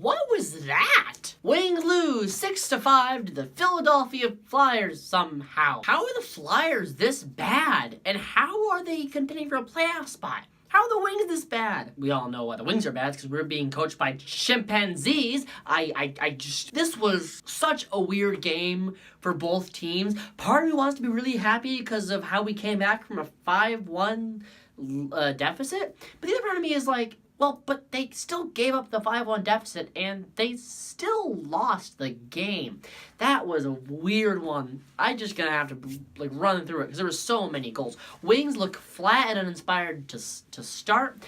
What was that? Wings lose 6-5 to the Philadelphia Flyers somehow. How are the Flyers this bad? And how are they contending for a playoff spot? How are the Wings this bad? We all know why the Wings are bad, because we're being coached by chimpanzees. This was such a weird game for both teams. Part of me wants to be really happy because of how we came back from a 5-1 deficit. But the other part of me is like, well, but they still gave up the 5-1 deficit, and they still lost the game. That was a weird one. I'm just gonna have to run through it because there were so many goals. Wings look flat and uninspired to start.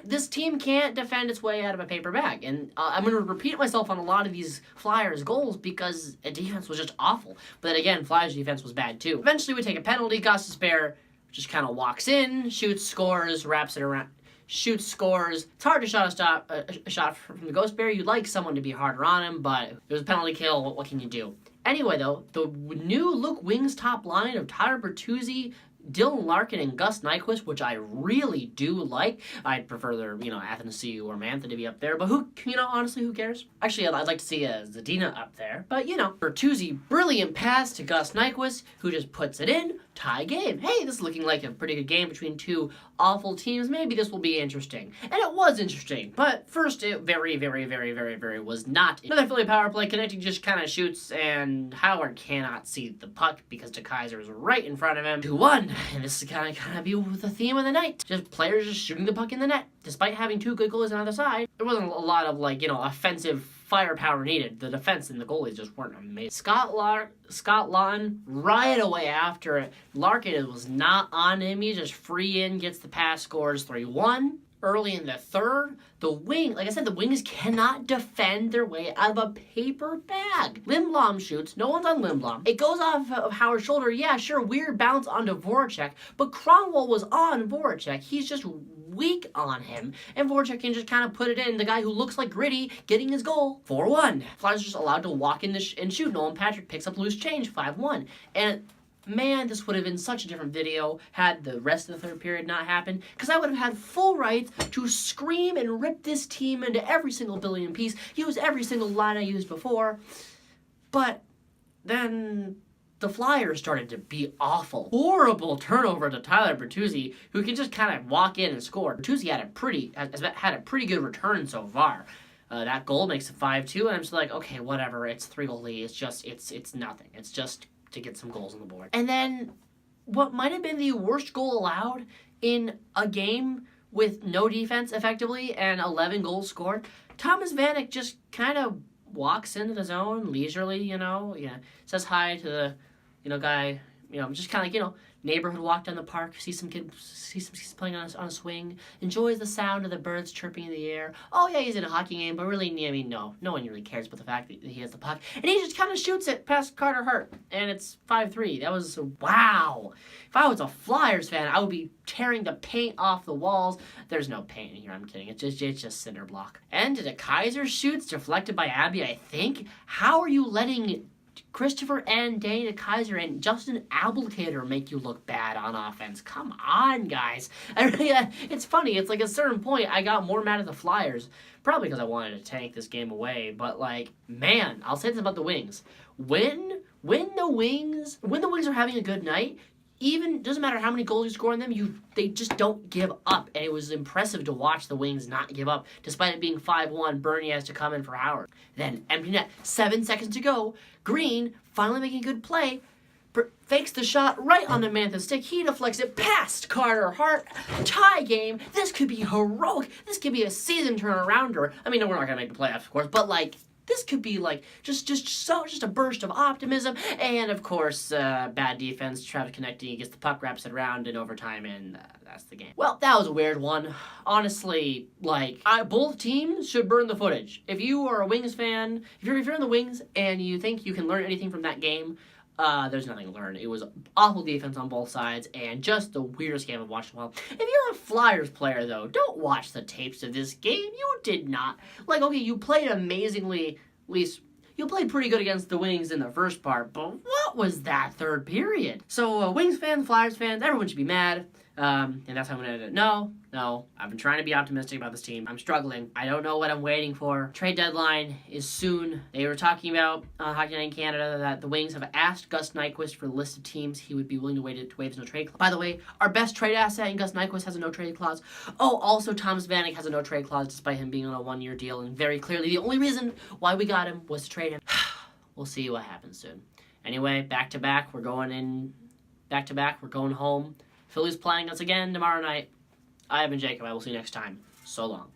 This team can't defend its way out of a paper bag, and I'm gonna repeat myself on a lot of these Flyers goals because the defense was just awful. But then again, Flyers defense was bad too. Eventually, we take a penalty. Gostisbehere just kind of walks in, shoots, scores, wraps it around. Shoots, scores. It's hard to shot a shot from the Ghost Bear. You'd like someone to be harder on him, but it was a penalty kill. What can you do? Anyway, though, the new look Wings top line of Tyler Bertuzzi, Dylan Larkin, and Gus Nyquist, which I really do like. I'd prefer their, Athanasiu or Mantha to be up there, but honestly, who cares? Actually, I'd like to see Zadina up there, but, Bertuzzi, brilliant pass to Gus Nyquist, who just puts it in. Tie game. Hey, this is looking like a pretty good game between two awful teams. Maybe this will be interesting. And it was interesting. But first, it very, very, very, very, very was not. Another Philly power play. Connecting just kind of shoots, and Howard cannot see the puck because DeKaiser is right in front of him. 2-1. And this is kind of be the theme of the night. Just players just shooting the puck in the net. Despite having two good goalies on either side, there wasn't a lot of, offensive firepower needed. The defense and the goalies just weren't amazing. Scott Lawton, right away after it, Larkin was not on him. He just free in, gets the pass, scores 3-1. Early in the third, the Wings cannot defend their way out of a paper bag. Lindblom shoots. No one's on Lindblom. It goes off of Howard's shoulder. Yeah, sure, weird bounce onto Voracek, but Kronwall was on Voracek. He's just weak on him, and Voracek can just kind of put it in. The guy who looks like Gritty getting his goal. 4-1. Flyers just allowed to walk in and shoot. Nolan Patrick picks up loose change. 5-1. And man, this would have been such a different video had the rest of the third period not happened, because I would have had full rights to scream and rip this team into every single billion piece, use every single line I used before. But then the Flyers started to be awful. Horrible turnover to Tyler Bertuzzi, who can just kind of walk in and score. Bertuzzi had a pretty good return so far. That goal makes it 5-2, and I'm just like, okay, whatever. It's 3-goal lead. It's nothing. It's just to get some goals on the board. And then what might have been the worst goal allowed in a game with no defense effectively and 11 goals scored, Thomas Vanek just kind of walks into the zone leisurely, says hi to the, guy, just kind of neighborhood walk down the park, see some kids playing on a swing, enjoys the sound of the birds chirping in the air. Oh yeah, he's in a hockey game, but really, no one really cares about the fact that he has the puck. And he just kind of shoots it past Carter Hart, and it's 5-3. That was, wow. If I was a Flyers fan, I would be tearing the paint off the walls. There's no paint in here, I'm kidding. It's just cinder block. And the Kaiser shoots, deflected by Abby, I think. How are you letting Christopher and Danny DeKaiser and Justin Abelkader make you look bad on offense? Come on, guys. It's funny. It's like at a certain point, I got more mad at the Flyers. Probably because I wanted to tank this game away. But, man, I'll say this about the Wings. When the Wings are having a good night, doesn't matter how many goals you score on them, they just don't give up. And it was impressive to watch the Wings not give up. Despite it being 5-1, Bernie has to come in for Howard. Then, empty net, 7 seconds to go. Green, finally making a good play, fakes the shot right on the Mantha's stick. He deflects it past Carter Hart. Tie game. This could be heroic. This could be a season turnarounder. I mean, no, we're not going to make the playoffs, of course, but, this could be just a burst of optimism. And of course, bad defense. Travis Connecting gets the puck, wraps it around in overtime, and that's the game. Well, that was a weird one. Honestly, both teams should burn the footage. If you are a Wings fan, if you're in the Wings and you think you can learn anything from that game, there's nothing to learn. It was awful defense on both sides and just the weirdest game I've watched in a while. If you're a Flyers player, though, don't watch the tapes of this game. You did not. Okay, you played amazingly, at least you played pretty good against the Wings in the first part, but what was that third period? So, Wings fans, Flyers fans, everyone should be mad. And that's how I'm going to end it. No, I've been trying to be optimistic about this team. I'm struggling. I don't know what I'm waiting for. Trade deadline is soon. They were talking about Hockey Night in Canada that the Wings have asked Gus Nyquist for the list of teams he would be willing to waive his no-trade clause. By the way, our best trade asset in Gus Nyquist has a no-trade clause. Oh, also Thomas Vanek has a no-trade clause despite him being on a one-year deal, and very clearly the only reason why we got him was to trade him. We'll see what happens soon. Anyway, back-to-back, we're going home. Philly's playing us again tomorrow night. I have been Jacob. I will see you next time. So long.